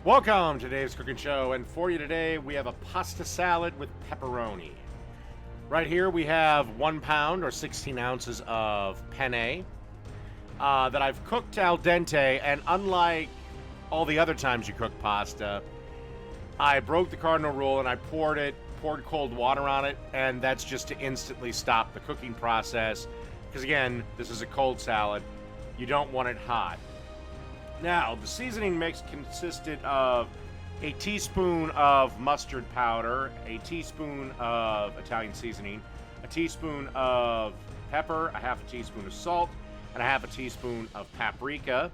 Welcome to Dave's Cooking Show, and for you today we have a pasta salad with pepperoni. Right here we have 1 pound or 16 ounces of penne that I've cooked al dente, and unlike all the other times you cook pasta, I broke the cardinal rule and I poured cold water on it, and that's just to instantly stop the cooking process, because again, this is a cold salad. You don't want it hot. Now, the seasoning mix consisted of a teaspoon of mustard powder, a teaspoon of Italian seasoning, a teaspoon of pepper, a half a teaspoon of salt, and a half a teaspoon of paprika.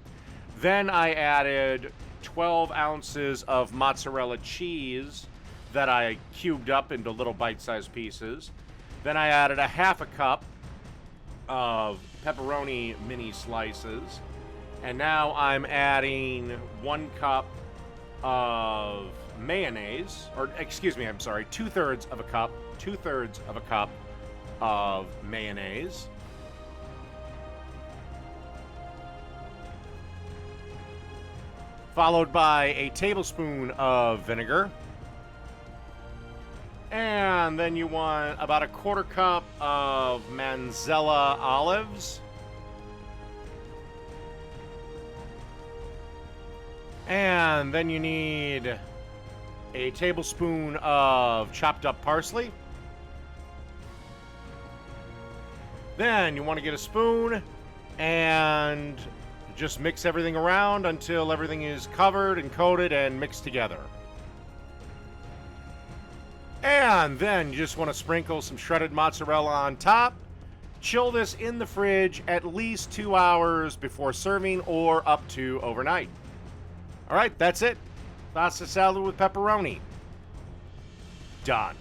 Then I added 12 ounces of mozzarella cheese that I cubed up into little bite-sized pieces. Then I added a half a cup of pepperoni mini slices. And now I'm adding 1 cup of mayonnaise, or excuse me, I'm sorry, 2/3 of a cup of mayonnaise. Followed by a tablespoon of vinegar. And then you want about a 1/4 cup of Manzella olives. And then you need a tablespoon of chopped up parsley. Then you want to get a spoon and just mix everything around until everything is covered and coated and mixed together. And then you just want to sprinkle some shredded mozzarella on top. Chill this in the fridge at least 2 hours before serving, or up to overnight. All right, that's it. Pasta salad with pepperoni. Done.